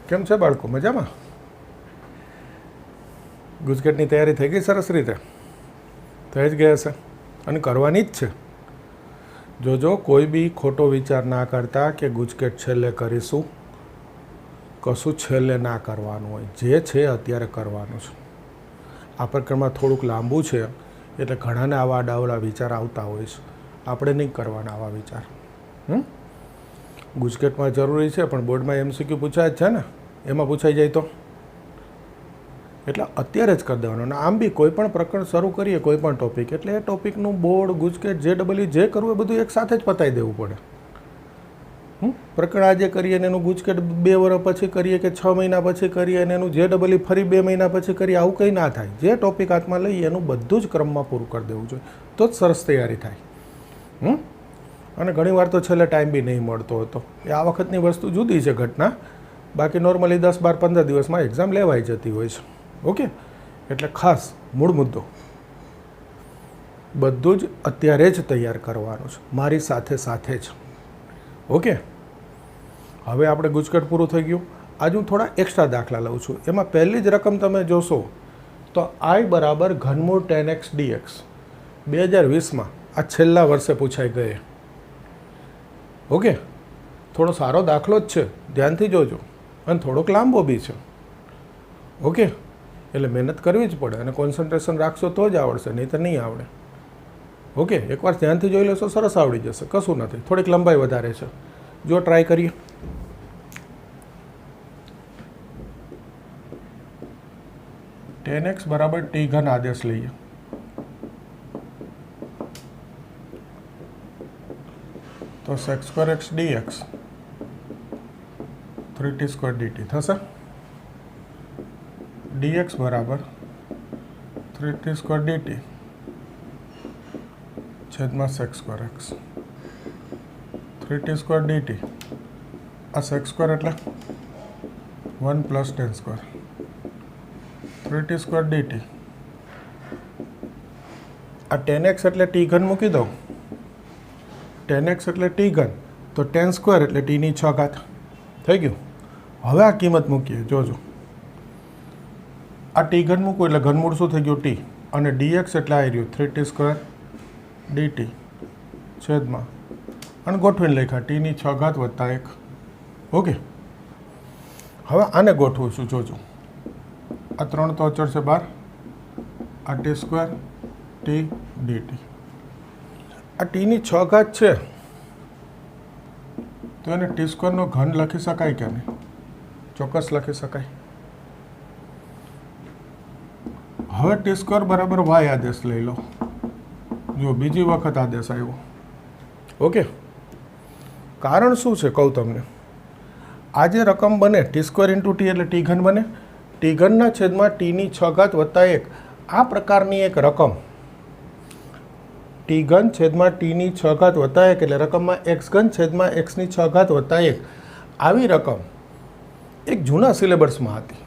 કેમ છે બાળકો? મજામાં? ગુજકેટની તૈયારી થઈ ગઈ સરસ રીતે? થઈ જ ગયા હશે અને કરવાની જ છે. જોજો કોઈ બી ખોટો વિચાર ના કરતા કે ગુજકેટ છેલ્લે કરીશું. કશું છેલ્લે ના કરવાનું હોય, જે છે અત્યારે કરવાનું છે. આ પ્રકરણમાં થોડુંક લાંબુ છે એટલે ઘણાને આવા આડાવડા વિચાર આવતા હોય છે. આપણે નહીં કરવાના આવા વિચાર. ગુજકેટમાં જરૂરી છે પણ બોર્ડમાં MCQ પૂછાય જ છે ને, એમાં પૂછાઈ જાય તો એટલે અત્યારે જ કરી દેવાનું. અને આમ બી કોઈ પણ પ્રકરણ શરૂ કરીએ કોઈ પણ ટોપિક એટલે એ ટોપિકનું બોર્ડ, ગુજકેટ, જે કરવું એ બધું એક સાથે જ પતાવી દેવું પડે. પ્રકરણ આજે કરીએ અને એનું ગુજકેટ 2 વર્ષ પછી કરીએ કે 6 મહિના પછી કરીએ અને એનું JEE ફરી 2 મહિના પછી કરીએ, આવું કંઈ ના થાય. જે ટોપિક હાથમાં લઈએ એનું બધું જ ક્રમમાં પૂરું કરી દેવું જોઈએ, તો જ સરસ તૈયારી થાય. અને ઘણીવાર તો છેલ્લે ટાઈમ બી નહીં મળતો હતો. એ આ વખતની વસ્તુ જુદી છે ઘટના. બાકી નોર્મલી 10, 12, 15 દિવસમાં એક્ઝામ લેવાઈ જતી હોય છે. ઓકે, એટલે ખાસ મૂળ મુદ્દો બધું જ અત્યારે જ તૈયાર કરવાનું છે, મારી સાથે સાથે જ. ઓકે, હવે આપણે ગુજકેટ પૂરું થઈ ગયું. આજે હું થોડા એક્સ્ટ્રા દાખલા લઉં છું. એમાં પહેલી જ રકમ તમે જોશો તો I બરાબર ઘનમૂળ 10x dx 2020માં આ છેલ્લા વર્ષે પૂછાઈ ગઈ. ઓકે, થોડો સારો દાખલો જ છે, ધ્યાનથી જોજો. અને થોડોક લાંબો બી છે. ઓકે, એટલે મહેનત કરવી જ પડે અને કોન્સન્ટ્રેશન રાખશો તો જ આવડશે, નહીં તો નહીં આવડે. ઓકે, એકવાર ધ્યાનથી જોઈ લેશો સરસ આવડી જશે, કશું નથી. થોડીક લંબાઈ વધારે છે, જો ટ્રાય કરીએ. tan x બરાબર t ઘન આદેશ લઈએ. તો sec²x dx 3t² dt થશે. dx બરાબર 3t² dt છેદમાં sec²x 3t² dt. આ sec² એટલે 1 + tan². 3t² dt. આ tan x એટલે t ઘન મૂકી દઉં. tan x એટલે t ઘન, તો tan² એટલે t ની 6 ઘાત થઈ ગયું. હવે આ કિંમત મૂકીએ, જોજો. આ t ઘન મૂકવું એટલે ઘનમૂળ શું થઈ ગયું? t. અને dx એટલે આવી રહ્યું 3t² dt છેદમાં, અને ગોઠવીને લખ્યા t ની 6 ઘાત વત્તા 1. ઓકે, હવે આને ગોઠવું છું, જોજો. આ 3 તો અચળ છે 12, આ t² t dt. આ t ની 6 ઘાત છે તો એને t² નો ઘન લખી શકાય કે નહીં? ચોક્કસ લખી શકાય. હવે t² બરાબર y આદેશ લઈ લો. જો બીજી વખત આદેશ આવ્યો. ઓકે, કારણ શું છે કહું તમને. આ જે રકમ બને t² × t એટલે t ઘન બને. t ઘનના છેદમાં t ની 6 ઘાત વત્તા 1. આ પ્રકારની એક રકમ t ઘન છેદમાં t ની 6 ઘાત વત્તા 1 એટલે રકમમાં x ઘન છેદમાં x ની 6 ઘાત વત્તા 1. આવી રકમ એક જૂના સિલેબસમાં હતી,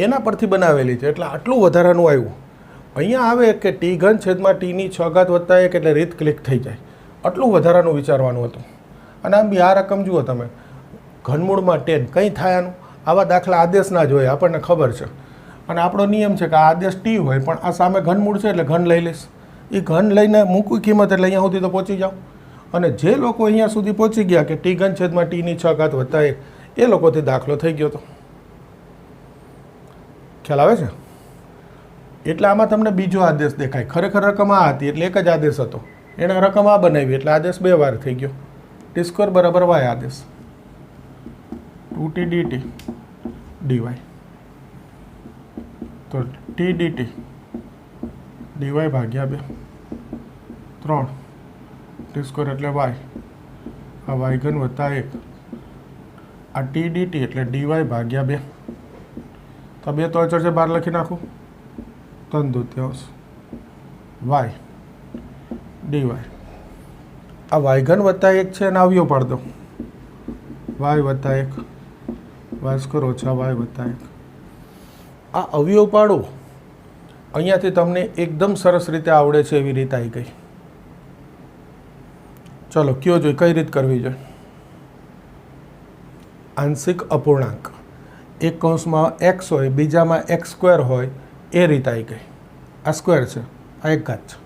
એના પરથી બનાવેલી છે એટલે આટલું વધારાનું આવ્યું. અહીંયા આવે કે t ઘન છેદમાં t ની 6 ઘાત વત્તા 1 એટલે રીત ક્લિક થઈ જાય. આટલું વધારાનું વિચારવાનું હતું. અને આમ બી આ રકમ જુઓ તમે, ઘનમૂળમાં 10 કંઈ થાય આનું. આવા દાખલા આદેશના જ હોય, આપણને ખબર છે. અને આપણો નિયમ છે કે આ આદેશ t હોય પણ આ સામે ઘનમૂળ છે એટલે ઘન લઈ લઈશ. એ ઘન લઈને મૂકવી કિંમત એટલે અહીંયા સુધી તો પહોંચી જાઓ. અને જે લોકો અહીંયા સુધી પહોંચી ગયા કે t ઘન છેદમાં t ની 6 ઘાત વત્તા 1, એ લોકોથી દાખલો થઈ ગયો હતો. ખ્યાલ આવે છે? એટલે આમાં તમને બીજો આદેશ દેખાય. ખરેખર રકમ આ હતી એટલે એક જ આદેશ હતો, એણે રકમ આ બનાવી એટલે આદેશ 2 વાર થઈ ગયો. t² બરાબર y આદેશ 2t dt dy. તો t dt dy ભાગ્યા 2 3 t² એટલે y. આ y ઘન વત્તા 1. આ t dt એટલે dy ભાગ્યા 2. તો 2 તો અચળ છે, 12 લખી નાખું. 3/2 y dy. આ y ઘન વત્તા 1 છે અને આવ્યો પાડ દો. y વત્તા 1 y² ઓછા y વત્તા 1. આ અવયવ પાડો અહીંયાથી તમને એકદમ સરસ રીતે આવડે છે એવી રીત આવી ગઈ. ચલો કયો જોઈએ કઈ રીત કરવી જોઈએ. આંશિક અપૂર્ણાંક, એક કૌંસમાં x હોય બીજામાં x² હોય એ રીતે આવી ગઈ. આ સ્ક્વેર છે, આ એક ઘાત છે.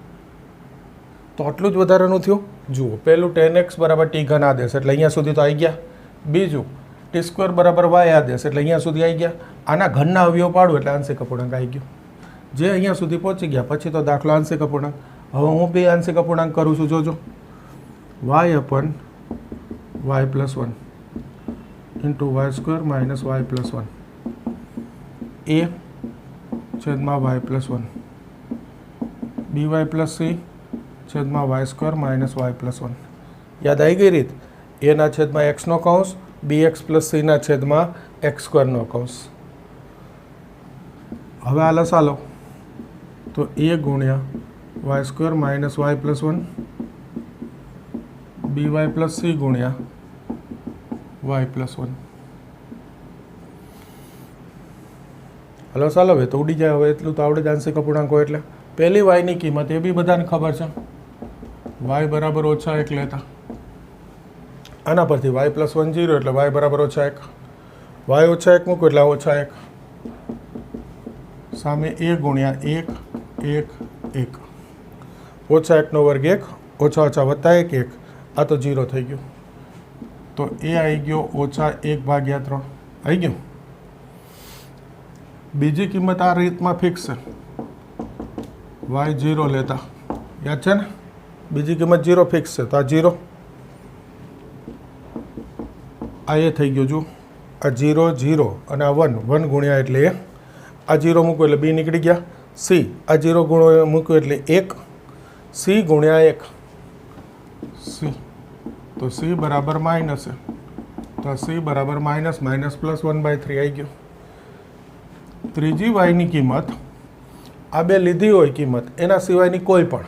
તો આટલું જ વધારાનું થયું. જુઓ, પહેલું tan x બરાબર t ઘન આદેશ એટલે અહીંયા સુધી તો આવી ગયા. બીજું t² બરાબર y આદેશ એટલે અહીંયા સુધી આવી ગયા. આના ઘનના અવયવ પાડું એટલે આંશિક અપૂર્ણાંક આવી ગયો. જે અહીંયા સુધી પહોંચી ગયા પછી તો દાખલો આંશિક અપૂર્ણાંક. હવે હું બી આંશિક અપૂર્ણાંક કરું છું. જોજો, y/y + 1 into y² - y + 1 a છેદમાં y + 1 by + c છેદમાં y² - y + 1. યાદ આવી ગઈ રીત? a ના છેદમાં x નો કૌંસ, bx + c ના છેદમાં x² નો કૌંસ. હવે આ લસાલો તો a ગુણ્યા y² - y + 1 by + c ગુણ્યા y + 1. હલો ચાલો, હવે તો ઉડી જાય. હવે એટલું તો આવડે જ આંશિક અપૂર્ણાંક હોય એટલે. પહેલી વાયની કિંમત એ બી બધાને ખબર છે, y બરાબર -1 લેતા. આના પરથી y + 1 0 એટલે y બરાબર -1. y -1 મૂકો એટલે -1. સામે a ગુણ્યા 1 1 1 -1 નો વર્ગ 1 ઓછા ઓછા વત્તા 1 1. આ તો 0 થઈ ગયું. તો એ આવી ગયો -1/3 આવી ગયું. બીજી કિંમત આ રીતમાં ફિક્સ છે, y 0 લેતા. યાદ છે ને? બીજી કિંમત 0 ફિક્સ છે તો આ 0, આ એ થઈ ગયો. જુઓ, આ 0 0 અને આ 1 1 ગુણ્યા એટલે એ. આ 0 મૂકો એટલે b નીકળી ગયા. c આ 0 ગુણ્યા મૂકો એટલે 1, c ગુણ્યા 1 c. તો c બરાબર માઇનસ છે તો c બરાબર -1/3 આવી ગયું. ત્રીજી વાયની કિંમત આ બે લીધી હોય કિંમત એના સિવાયની કોઈ પણ.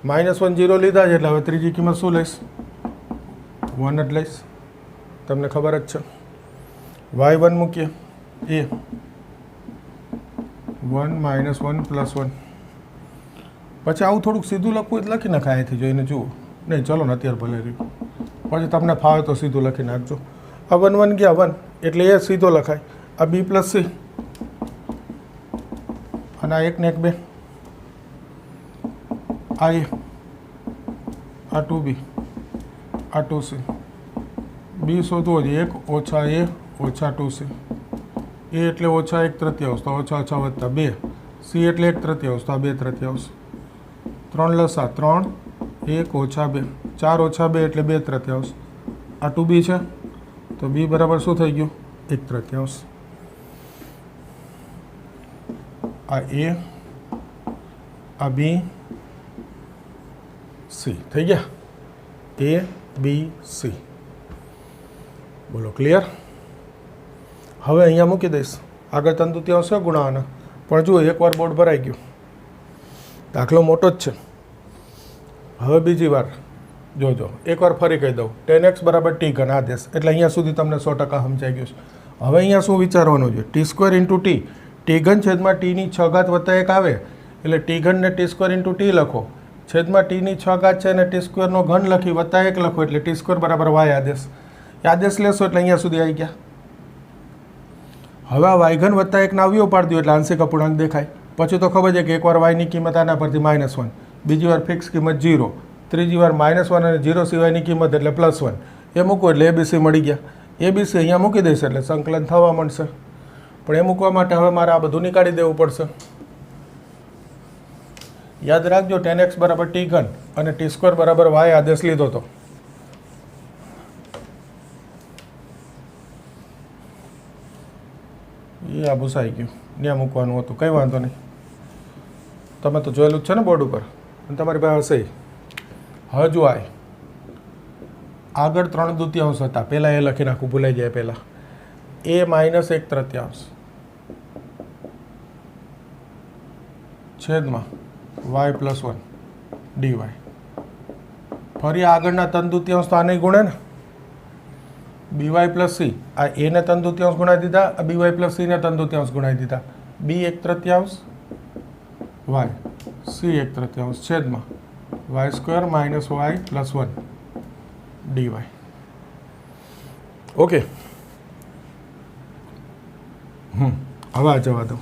-1 0 લીધા છે એટલે હવે ત્રીજી કિંમત શું લઈશ? 1 જ લઈશ. તમને ખબર જ છે. y1 મૂકીએ એ 1 - 1 + 1. પછી આવું થોડુંક સીધું લખવું એટલે લખી નાખાય અહીંથી જોઈને. જુઓ, નહીં ચલો ને અત્યારે ભલે રહ્યું, પછી તમને ફાવે તો સીધું લખી નાખજો. આ 1 1 ગયા 1 એટલે એ સીધો લખાય. આ b + c અને આ 1 ને 1 2, આ a, આ 2b, આ 2c. b શોધવો છે 1 ઓછા a ઓછા 2c. a એટલે -1/3 તો ઓછા ઓછા વત્તા 2. c એટલે 1/3 તો આ 2/3. 3 લસા 3 1 ઓછા 2 4 ઓછા 2 એટલે 2/3. આ 2b છે તો b બરાબર શું થઈ ગયું? 1/3. આ a, આ b, c થઈ ગયા. a b c. બોલો ક્લિયર? હવે અહીંયા મૂકી દઈશ. આગળ તંતુત્યાંશ છે ગુણાવાના, પણ જુઓ એકવાર બોર્ડ ભરાઈ ગયું. દાખલો મોટો જ છે. હવે બીજી વાર જોજો, એકવાર ફરી કહી દઉં. tan x બરાબર t ઘન આદેશ એટલે અહીંયા સુધી તમને 100% સમજાઈ ગયું છે. હવે અહીંયા શું વિચારવાનું છે? t² × t. t ઘન છેદમાં t ની 6 ઘાત વત્તા 1 આવે એટલે t ઘન ને t² × t લખો. છેદમાં t ની 6 ઘાત છે અને t² નો ઘન લખી વત્તા 1 લખો એટલે t² બરાબર y આદેશ. આદેશ લેશો એટલે અહીંયા સુધી આવી ગયા. હવે આ y ઘન વત્તા 1 ના અવયવ પાડી દો એટલે આંશિક અપૂર્ણાંક દેખાય. પછી તો ખબર છે કે એકવાર y ની કિંમત આના પરથી -1, બીજી વાર ફિક્સ કિંમત 0, ત્રીજી વાર -1 અને 0 સિવાયની કિંમત એટલે +1. એ મૂકો એટલે abc મળી ગયા. abc અહીંયા મૂકી દઈશ એટલે સંકલન થવા મળશે. પણ એ મૂકવા માટે હવે મારે આ બધું નીકાળી દેવું પડશે. યાદ રાખજો, tan x બરાબર t ઘન અને t² બરાબર y આદેશ લીધો હતો. એ આ ભૂસાઈ ગયું, ત્યાં મૂકવાનું હતું. કંઈ વાંધો નહીં, તમે તો જોયેલું જ છે ને બોર્ડ ઉપર અને તમારી પાસે હશે. હવે જો આય આગળ 3/2 હતા, પહેલાં એ લખી નાખું, ભૂલાઈ જાય પહેલાં. a -1/3 છેદમાં y + 1 dy. ફરી આગળના 3/2 તો આને ગુણે ને, by + c. આ a ને 3/2 ગુણાવી દીધા, આ by + c ને 3/2 ગુણાવી દીધા. b 1/3 y c 1/3 છેદમાં y² - y + 1 dy. ઓકે, હવે આ જવા દો.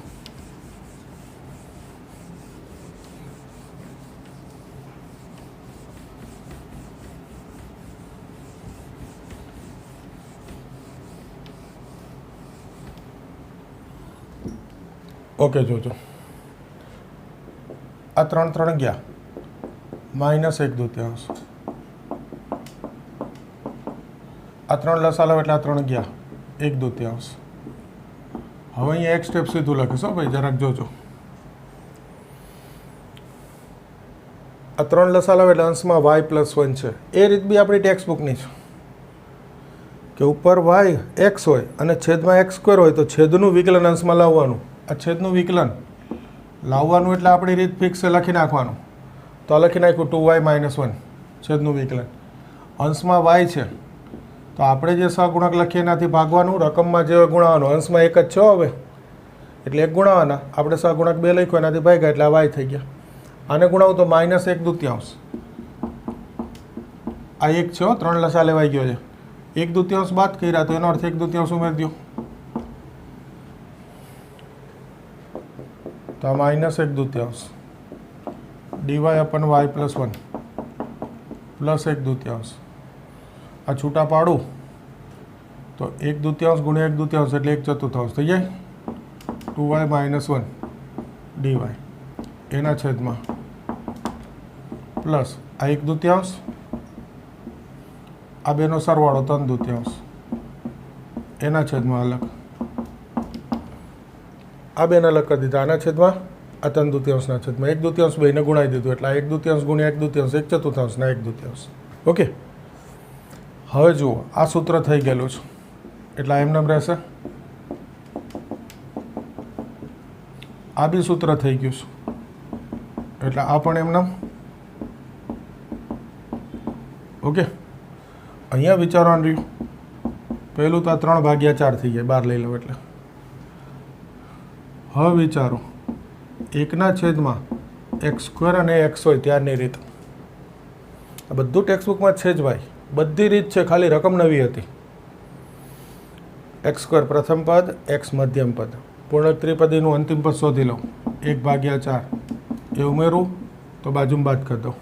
ઓકે, જોજો આ 3 3 ગયા, -1/2. આ 3 લસાલો એટલે આ 3 ગયા 1/2. હવે અહીંયા એક સ્ટેપ સીધું લખીશું ભાઈ, જરાક જોજો. આ 3 લસાલો એટલે અંશમાં y+1 છે. એ રીત બી આપણી ટેક્સ્ટ બુકની છે કે ઉપર y x હોય અને છેદમાં x² હોય તો છેદનું વિકલન અંશમાં લાવવાનું. આ છેદનું વિકલન લાવવાનું એટલે આપણી રીત ફિક્સ લખી નાખવાનું. તો આ લખી નાખ્યું 2y - 1 છેદનું વિકલન. અંશમાં y છે તો આપણે જે સહગુણક લખીએ એનાથી ભાગવાનું, રકમમાં જે ગુણાવાનું. અંશમાં એક જ છે હવે એટલે એક ગુણાવાના. આપણે સહગુણક 2 લખ્યો એનાથી ભાગ્યા એટલે આ y થઈ ગયા. આને ગુણાવું તો -1/2. આ 1 છે, 3 લસા લેવાઈ ગયો છે. 1/2 બાદ કર્યા તો એનો અર્થ 1/2 ઉમેરી દો. તો આ -1/2 dy/y+1 +1/2. આ છૂટા પાડું તો 1/2 ગુણ્યા 1/2 એટલે 1/4 થઈ જાય. 2y - 1 dy એના છેદમાં પ્લસ આ 1/2, આ બેનો સરવાળો 3/2 એના છેદમાં અલગ. આ બેને અલગ કરી દીધા. આના છેદમાં આ 3/2 છેદમાં 1/2 બેને ગુણાવી દીધું એટલે આ 1/2 ગુણ્યા 1/2 1/4 ના 1/2. ઓકે, હવે જુઓ આ સૂત્ર થઈ ગયેલું છે એટલે આ એમનેમ રહેશે. આ બી સૂત્ર થઈ ગયું છે એટલે આ પણ એમનેમ. ઓકે, અહીંયા વિચારવાનું રહ્યું પહેલું તો આ 3/4 થઈ જાય, 12 લઈ લો એટલે. હવે વિચારો 1ના છેદમાં x² અને x હોય ત્યારની રીત. આ બધું ટેક્સ્ટબુકમાં છે જ ભાઈ, બધી રીત છે, ખાલી રકમ નવી હતી. x² પ્રથમ પદ, x મધ્યમ પદ, પૂર્ણાંક ત્રિપદીનું અંતિમ પદ શોધી લો. 1/4 એ ઉમેરું તો બાજુમાં બાદ કરી દો.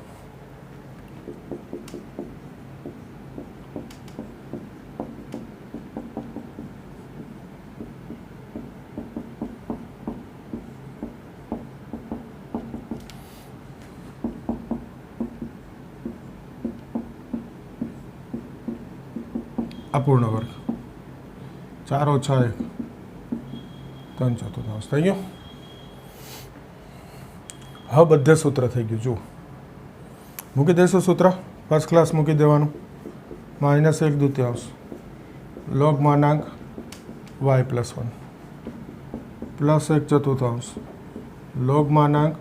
અપૂર્ણ વર્ગ 4 - 1 3/4 થઈ ગયું. હવે બધે સૂત્ર થઈ ગયું. જુઓ મૂકી દઈશું સૂત્ર, ફર્સ્ટ ક્લાસ મૂકી દેવાનું. -1/2 log માનાંક y+1 +1/4 log માનાંક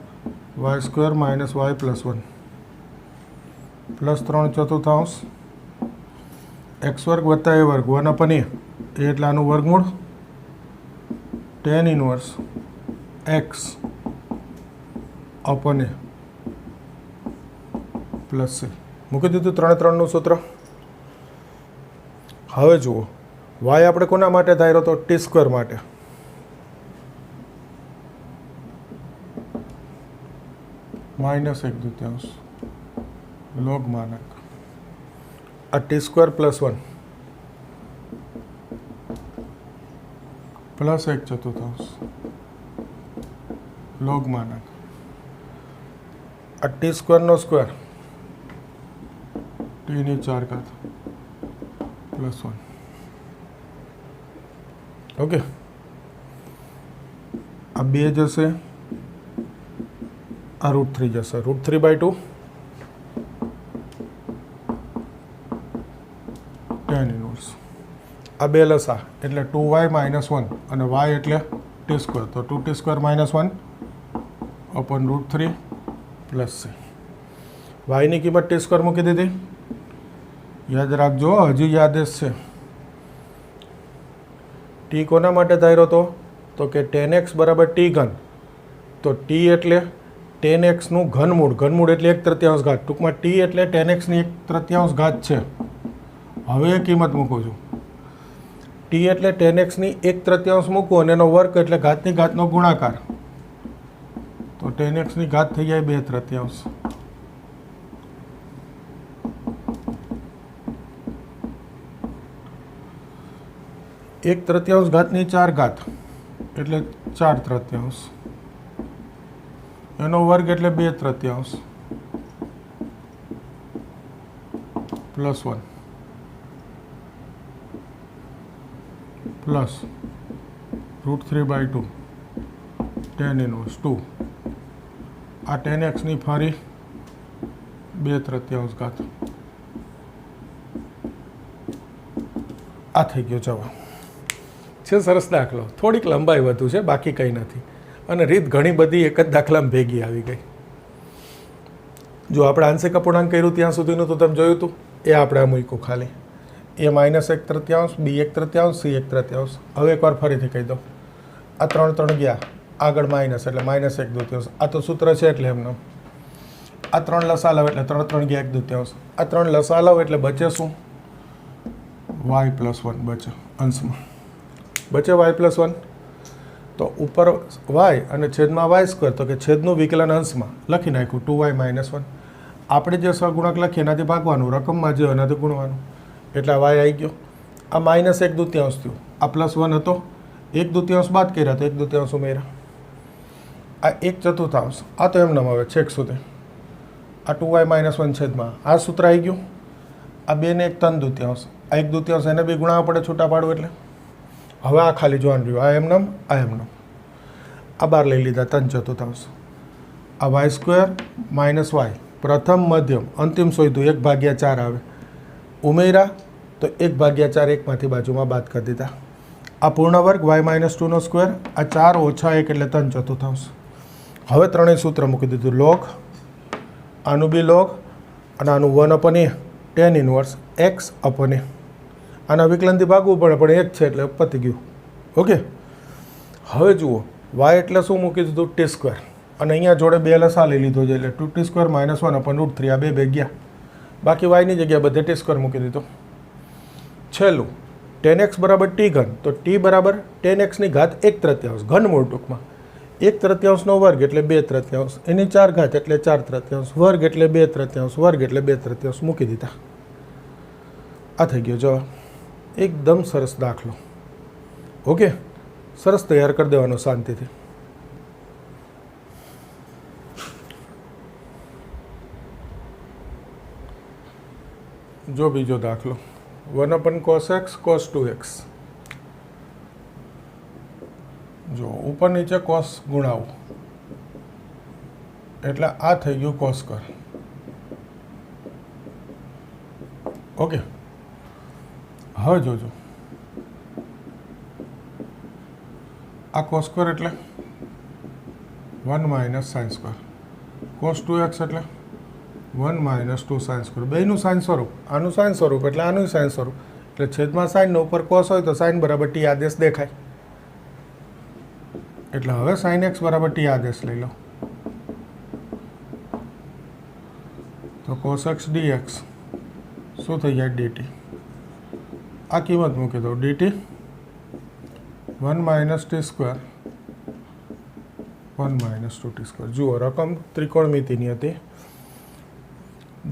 y² - y+1 +3/4 x² + a² 1/a એટલે આનું વર્ગમૂળ tan inverse x upon a plus c. મૂકી દીધું 3/3નું સૂત્ર. હવે જુઓ y આપણે કોના માટે ધાર્યો તો? t² માટે. -1/2 log માનાંક આ t² + 1 +1/4 log માનાંક આ t² નો સ્ક્વેર t⁴ +1. ઓકે, આ 2 જશે, આ √3 જશે, √3/2 tan inverse. આ 2 લસા એટલે 2y - 1 અને y એટલે t², તો 2t² - 1 upon √3 + c. y ની કિંમત t² મૂકી દીધી. યાદ રાખજો, હજી યાદેશ છે. t કોના માટે ધાર્યો હતો? તો કે tan x = t3. તો t એટલે tan x નું ઘનમૂળ, ઘનમૂળ એટલે 1/3 ઘાત. ટૂંકમાં t એટલે tan x ની 1/3 ઘાત છે. હવે કિંમત મૂકું છું ટી એટલે 10x ની 1/3 મૂકવું અને એનો વર્ગ એટલે ઘાતની ઘાતનો ગુણાકાર, તો 10x ની ઘાત થઈ જાય 2/3. 1/3 ઘાતની 4 ઘાત એટલે 4/3, એનો વર્ગ એટલે 2/3 +1 પ્લસ √3/2 tan inverse 2. આ 10x ની ફરી 2/3 ઘાત. આ થઈ ગયો જવાબ. છે સરસ દાખલો. થોડીક લંબાઈ વધુ છે, બાકી કંઈ નથી, અને રીત ઘણી બધી એક જ દાખલામાં ભેગી આવી ગઈ. જો આપણે આંશિક અપૂર્ણાંક કર્યું ત્યાં સુધીનું તો તમે જોયું હતું, એ આપણે આ મૂક્યું ખાલી. એ -1/3, બી 1/3, સી 1/3. હવે એકવાર ફરીથી કહી દો. આ 3 ગયા, આગળ માઇનસ એટલે -1/2. આ તો સૂત્ર છે એટલે એમને. આ 3 લસા લાવ એટલે 3 ગયા 1/2. આ 3 લસા લાવ એટલે બચે શું? y + 1 બચે અંશમાં. બચે y+1. તો ઉપર y અને છેદમાં y², તો કે છેદનું વિકલન અંશમાં લખી નાખ્યું 2y - 1. આપણે જે સહગુણક લખીએ એનાથી ભાગવાનું, રકમમાં જે એનાથી ગુણવાનું, એટલે y આવી ગયો. આ -1/2 થયું, આ +1 હતો, 1/2 બાદ કર્યા તો 1/2 ઉમેર્યા. આ 1/4. આ તો એમને હવે છેક સુધી. આ 2y - 1 છેદમાં આ સૂત્ર આવી ગયું. આ 2 ને 1 3/2, આ 1/2 એને બી ગુણાવવા પડે છૂટા પાડવું એટલે. હવે આ ખાલી જોવાનું રહ્યું, આ એમનેમ, આ એમનેમ. આ બાર લઈ લીધા 3/4. આ y² - y, પ્રથમ મધ્યમ અંતિમ શોધ્યું, 1/4 આવે. ઉમેર્યા તો 1/4 એકમાંથી બાજુમાં બાદ કરી દીધા. આ પૂર્ણ વર્ગ y - 2નો સ્ક્વેર, આ 4 - 1 એટલે 3/4. હવે ત્રણેય સૂત્ર મૂકી દીધું. લોગ, આનું બી લોગ, અને આનું 1/a tan inverse x/a. આના વિકલનથી ભાગવું પડે, પણ એક છે એટલે પતી ગયું. ઓકે. હવે જુઓ, y એટલે શું મૂકી દીધું? t², અને અહીંયા જોડે 2 લસા લઈ લીધો છે એટલે 2t² - 1/√3. આ 2 ગયા, બાકી y ની જગ્યાએ બધે t² મૂકી દીધો. છેલ્લું tan x = t3, તો t = tan x ની ઘાત 1/3, ઘનમૂળ ટૂંકમાં. 1/3 વર્ગ એટલે 2/3, એની 4 ઘાત એટલે 4/3, વર્ગ એટલે 2/3, વર્ગ એટલે 2/3 મૂકી દીધા. આ થઈ ગયો જવાબ. એકદમ સરસ દાખલો. ઓકે, સરસ તૈયાર કરી દેવાનો શાંતિથી. જો બીજો દાખલો, 1/cos x cos 2x. જો ઉપર નીચે cos ગુણાવું એટલે આ થઈ ગયું cos². ઓકે. હવે જોજો, આ cos² એટલે 1 - sin², cos 2x એટલે 1 - 2 sin². બેયનું સાઇન સ્વરૂપ, આનું સાઇન સ્વરૂપ એટલે આનું સાઇન સ્વરૂપ, એટલે છેદમાં સાઇનનો ઉપર cos હોય તો sin = t આદેશ દેખાય. એટલે હવે sin x = t આદેશ લઈ લો, તો cos x dx શું થઈ જાય? dt. આ કિંમત મૂકી દો, dt 1 - t², 1 - 2t². જુઓ, રકમ ત્રિકોણમિતિની હતી.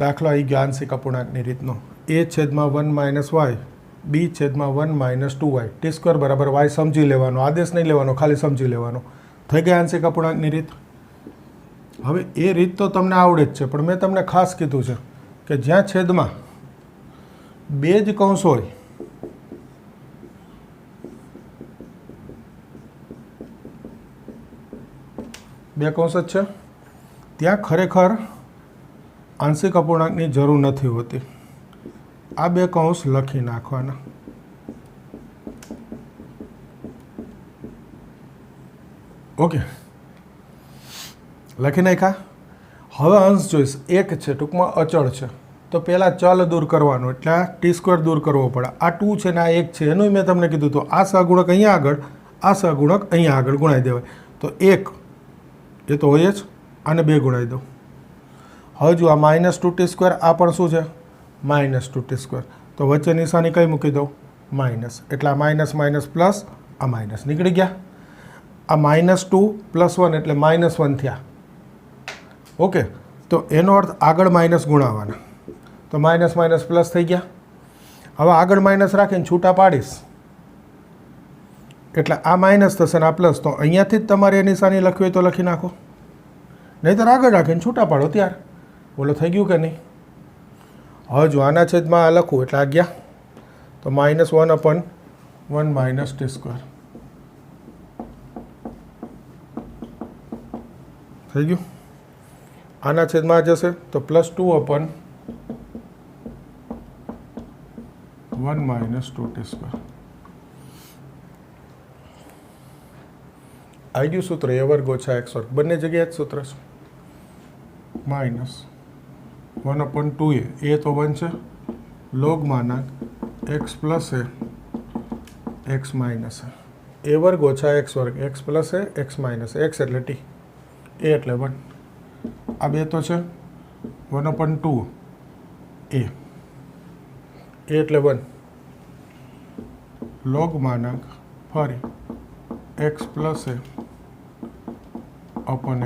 દાખલો આવી ગયો આંશિક અપૂર્ણાંકની રીતનો. a/1 - y, b/1 - 2y, t² = y સમજી લેવાનો, આદેશ નહીં લેવાનો, ખાલી સમજી લેવાનો. થઈ ગઈ આંશિક અપૂર્ણાંકની રીત. હવે એ રીત તો તમને આવડે જ છે, પણ મેં તમને ખાસ કીધું છે કે જ્યાં છેદમાં 2 જ કૌંસ હોય, બે કૌંસ જ છે, ત્યાં ખરેખર આંશિક અપૂર્ણાંકની જરૂર નથી હોતી. આ 2 કૌંસ લખી નાખવાના. ઓકે, લખી નાખ્યા. હવે અંશ જોઈશ, એક છે ટૂંકમાં અચળ છે, તો પહેલાં ચલ દૂર કરવાનો, એટલે આ t² દૂર કરવો પડે. આ 2 છે ને આ 1 છે, એનું મેં તમને કીધું હતું. આ સહગુણક અહીંયા આગળ, આ સહગુણક અહીંયા આગળ ગુણાઈ દેવાય. તો 1 એ તો હોય જ, આને 2 ગુણાઈ દો. હવે જો આ -2t², આ પણ શું છે? -2t². તો વચ્ચે નિશાની કઈ મૂકી દઉં? માઇનસ, એટલે આ માઇનસ માઇનસ પ્લસ, આ માઇનસ નીકળી ગયા. આ -2 + 1 એટલે -1 થયા. ઓકે, તો એનો અર્થ આગળ માઇનસ ગુણાવવાના, તો માઇનસ માઇનસ પ્લસ થઈ ગયા. હવે આગળ માઇનસ રાખીને છૂટા પાડીશ એટલે આ માઇનસ થશે ને આ પ્લસ, તો અહીંયાથી જ તમારે એ નિશાની લખવી હોય તો લખી નાખો, નહીંતર આગળ રાખીને છૂટા પાડો ત્યાર. બોલો થઈ ગયું કે નહીં? હવે જો આના છેદમાં આ લખું એટલે આ ગયા, તો -1/1 - t². થઈ ગયું. આના છેદમાં આ જશે તો +2/1 - 2t². આવી ગયું સૂત્ર a² - x², બંને જગ્યાએ જ સૂત્ર છે. -1/2a, એ તો 1 છે, log x + a x - a, a² - x², x + a x - x એટલે t, a એટલે 1. આ બે તો છે 1/2 a એટલે 1, log ફરી x + a /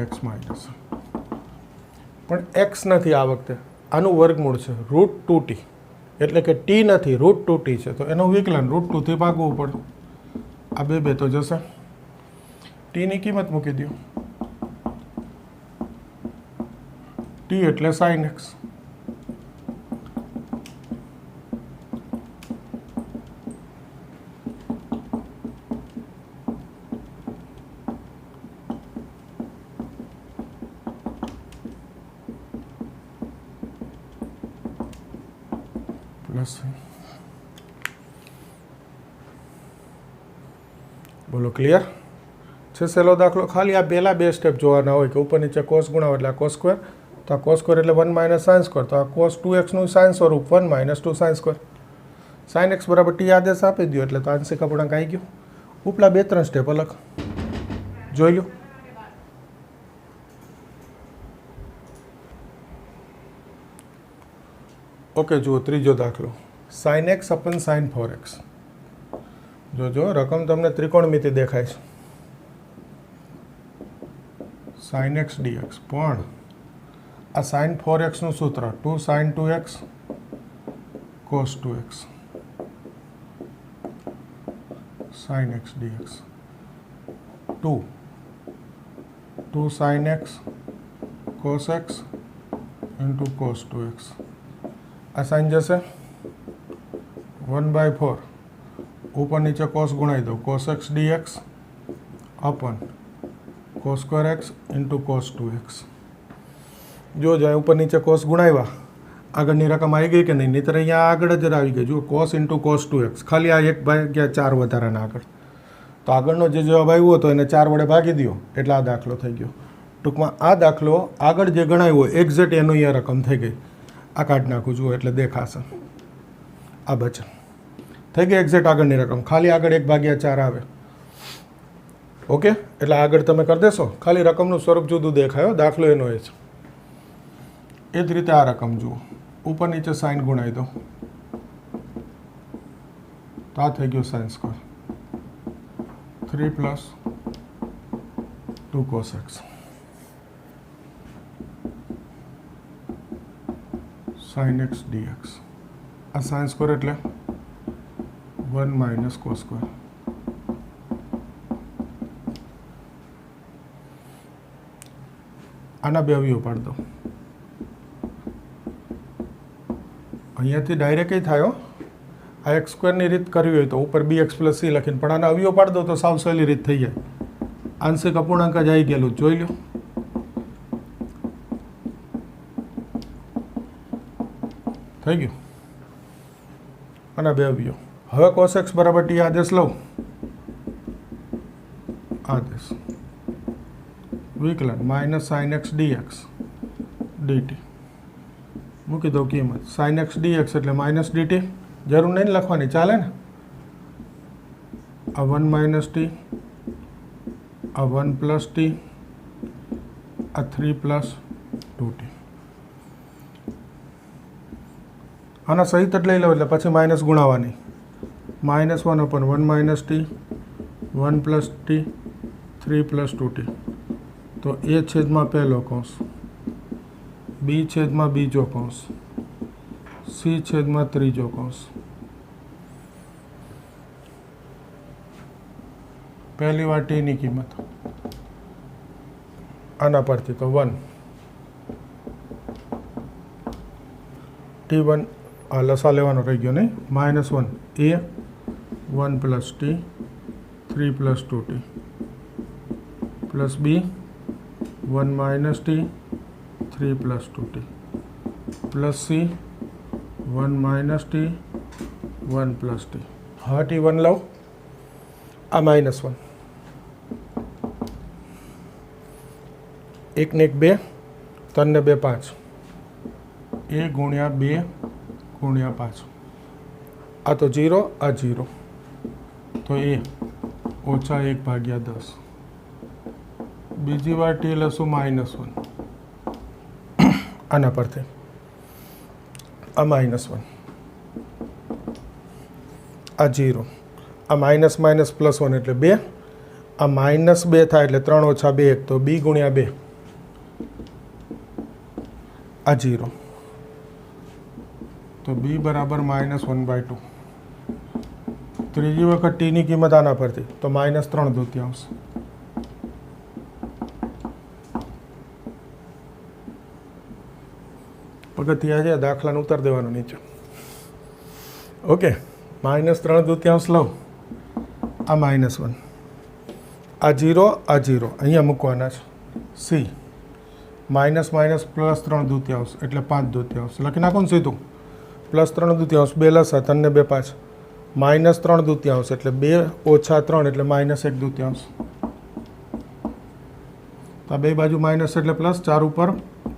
x - a. પણ x નથી આ વખતે, આનું વર્ગમૂળ છે √2t, એટલે કે t નથી, √2t છે, તો એનું વિકલન √2 થી ભાગવું પડે. આ બે તો જશે. t ની કિંમત મૂકી દો, t એટલે sin x. બોલો ક્લિયર છે? સહેલો દાખલો. ખાલી આ પહેલા બે સ્ટેપ જોવાના હોય કે ઉપર નીચે કોસ ગુણાવો એટલે આ cos², તો આ cos² એટલે 1 - sin², તો આ cos 2x નું sin સ્વરૂપ 1 - 2 sin². sin x = t આદેશ આપી દો એટલે તો આંશિક અપૂર્ણાંક આવી ગયો. ઉપલા 2-3 સ્ટેપ અલગ જોઈ લો. ઓકે, જુઓ ત્રીજો દાખલો, sin x / sin 4x. જોજો રકમ તમને ત્રિકોણમિતિ દેખાય છે, sin x dx, પણ આ sin 4x નું સૂત્ર 2 sin 2x cos 2x sin x dx, 2 sin x cos x into cos 2x. આ સાઇન જશે 1/4, ऊपर नीचे cos गुणाई दो, cos x dx अपन cos² x into cos 2x. जो जाए ऊपर नीचे cos गुणाव्या, આગળની રકમ આવી ગઈ કે નહીં? નહીંતર અહીંયા આગળ જ આવી ગઈ. જુઓ cos ઇન્ટુ cos 2x, ખાલી આ 1/4 વધારાના આગળ, તો આગળનો જે જવાબ આવ્યો હતો એને 4 વડે ભાગી દો એટલે આ દાખલો થઈ ગયો. ટૂંકમાં આ દાખલો આગળ જે ગણાવ્યો એક્ઝેક્ટ એનો અહીંયા રકમ થઈ ગઈ. આ કાઢી નાખું જુઓ એટલે દેખાશે. આ બચે થઈ ગઈ એક્ઝેક્ટ આગળની રકમ, ખાલી આગળ 1/4 આવે. ઓકે, એટલે આગળ તમે કરી દેશો, ખાલી રકમનું સ્વરૂપ જુદું દેખાયો, દાખલો એનો એ છે. એ જ રીતે આ રકમ જુઓ, ઉપર નીચે સાઇન ગુણાઈ દો તો આ થઈ ગયો sin², 3 + 2 cos x sin x dx. આ sin² એટલે 1 - cos². આના બે અવયવ પાડી દો. અહીંયાથી ડાયરેક્ટ થાય. આ x² ની રીત કરવી હોય તો ઉપર bx + c લખીને, પણ આના અવયવ પાડી દો તો સાવ સહેલી રીત થઈ જાય. આંશિક અપૂર્ણાંક જ આવી ગયેલું, જોઈ લો. થઈ ગયું. આના બે અવયવ. હવે cos x = t આદેશ લઉં, આદેશ વિકલન -sin x dx dt મૂકી દો કિંમત. sin x dx એટલે -dt, જરૂર નહીં લખવાની, ચાલે ને. આ 1 - t, આ 1 + t, આ 3 + 2t. આના સહિત જ લઈ લો એટલે પછી માઇનસ ગુણાવવાની. -1/1 - t 1 + t 3 + 2t। તો a છેદમાં પહેલો કૌંસ, b છેદમાં બીજો કૌંસ, c છેદમાં ત્રીજો કૌંસ। પહેલી વાર t ની કિંમત આના પરથી તો 1 t1 આ લસા લેવાનો રહી ગયો નહીં, -1 a 1 + t 3 + 2t + b 1 - t 3 + 2t + c 1 - t 1 + t। હવે t1 લઉં, આ -1 1 ને 1 2 3 ને 2 5 a × 2 × 5 આ તો 0 આ 0 તો a -1/10। બીજી વાર t લઈશું -1 આના પરથી આ -1 આ 0 આ માઇનસ માઇનસ +1 એટલે 2 આ -2 થાય એટલે 3 - 2 1 તો b × 2 આ 0 તો b બરાબર -1/2। ત્રીજી વખત t ની કિંમત આના પરથી તો -3/2। પગથિયા છે, દાખલાનું ઉત્તર દેવાનું નીચે। ઓકે, -3/2 લઉં, આ -1 આ 0 આ 0 અહીંયા મૂકવાના છે। c -3/2 એટલે 5/2 લખી નાખો ને સીધું। +3/2 2 લસા 3 ને 2 5 -3/2 એટલે 2 - 3 એટલે -1/2। આ બે બાજુ માઇનસ એટલે પ્લસ, 4 ઉપર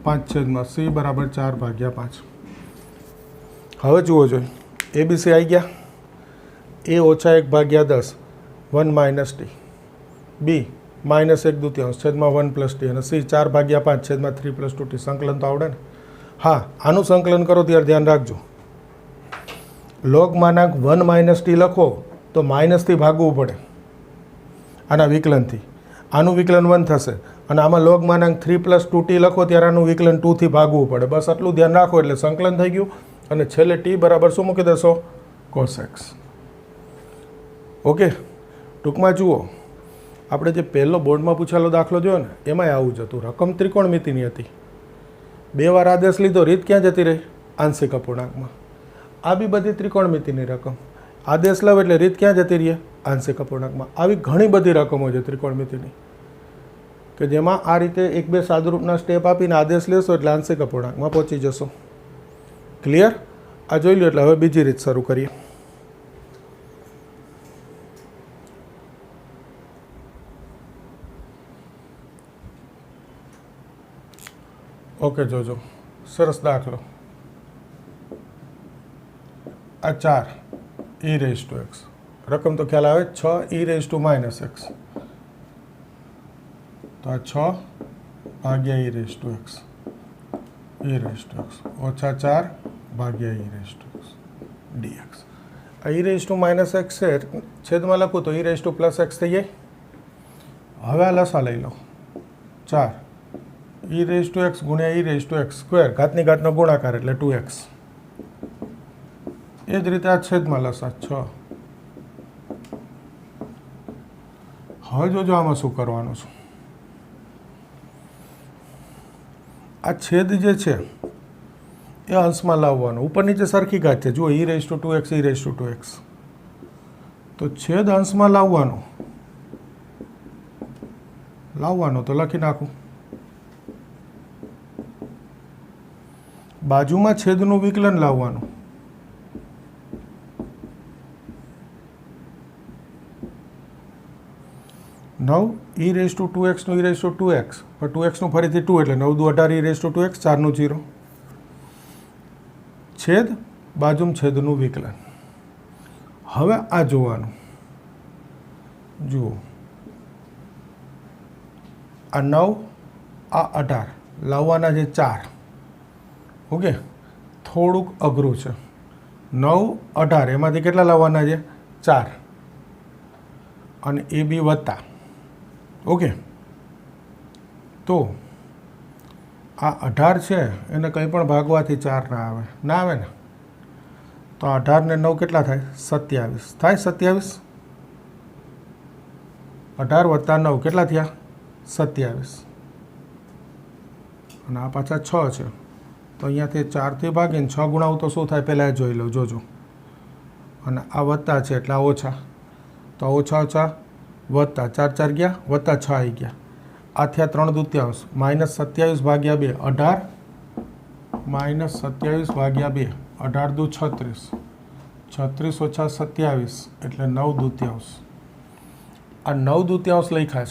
5/, c બરાબર 4/5। હવે જુઓ જોઈએ, abc આવી ગયા, a -1/10 1 - t, b -1/2 છેદમાં 1 + t અને c 4/5 છેદમાં 3 + 2t। સંકલન તો આવડે ને? હા, આનું સંકલન કરો ત્યારે ધ્યાન રાખજો, લોગ માનાંક 1 - t લખો તો માઇનસથી ભાગવું પડે આના વિકલનથી, આનું વિકલન 1 થશે અને આમાં લોગ માનાંક 3 + 2t લખો ત્યારે આનું વિકલન 2 થી ભાગવું પડે। બસ આટલું ધ્યાન રાખો એટલે સંકલન થઈ ગયું અને છેલ્લે t બરાબર શું મૂકી દેશો? cos x। ઓકે, ટૂંકમાં જુઓ, આપણે જે પહેલો બોર્ડમાં પૂછેલો દાખલો જોયો ને એમાંય આવું જ હતું, રકમ ત્રિકોણમિતિની હતી, 2 વાર આદેશ લીધો, રીત ક્યાં જતી રહી? આંશિક અપૂર્ણાંકમાં। આ બી બધી ત્રિકોણમિતિની રકમ, આદેશ લવ એટલે રીત ક્યાં જતી રહી? આંશિક અપૂર્ણાંકમાં। આવી ઘણી બધી રકમો છે ત્રિકોણમિતિની કે જેમાં આ રીતે 1-2 સાદુરૂપના સ્ટેપ આપીને આદેશ લેશો એટલે આંશિક અપૂર્ણાંકમાં પહોંચી જશો। ક્લિયર? આ જોઈ લો એટલે હવે બીજી રીત શરૂ કરીએ। ઓકે, જોજો, સરસ દાખલો। આ 4 e⁻x, રકમ તો ખ્યાલ આવે, 6 e⁻−x, તો આ 6/e⁻x, -4/e⁻x dx। આ e⁻−x છે, છેદમાં લખું તો e⁻+x થઈ જાય। હવે આ લસા લઈ લો, 4 e⁻x × e⁻x², ઘાતની ઘાતનો ગુણાકાર એટલે 2x। એ જ રીતે આ છેદમાં લસા 6। હવે જોજો આમાં શું કરવાનું છે, આ છેદ જે છે એ અંશમાં લાવવાનો, ઉપર નીચે સરખી ઘાત છે, જુઓ e⁻2x e⁻2x, તો છેદ અંશમાં લાવવાનો તો લખી નાખું, બાજુમાં છેદનું વિકલન લાવવાનું, નવ e⁻2x નું e⁻2x, પણ 2x નું ફરીથી 2 એટલે 9 × 2 = 18 e⁻2x, 4 નું 0, છેદ બાજુમાં છેદનું વિકલન। હવે આ જોવાનું, જુઓ, આ 9 આ 18 લાવવાના છે 4। ઓકે, થોડુંક અઘરું છે, 9 18 એમાંથી કેટલા લાવવાના છે? 4 અને AB વત્તા. ઓકે, તો આ 18 છે એને કંઈ પણ ભાગવાથી 4 ના આવે ને. તો 18 ને 9 કેટલા થાય? 27 થાય. 27 18 વત્તા 9 કેટલા થયા? 27. અને આ પાછા 6 છે તો અહીંયાથી 4થી ભાગીને 6 ગુણાવું તો શું થાય પહેલાં જોઈ લો, જોજો. અને આ વત્તા છે એટલે આ ઓછા, તો ઓછા ઓછા વત્તા 4 4 ગયા વત્તા 6 આવી ગયા. આ થયા 3/2 -27 ભાગ્યા 2 18 -27 ભાગ્યા 2 18 દુ 36 36 ઓછા 27 એટલે 9/2. આ 9/2 લખ્યા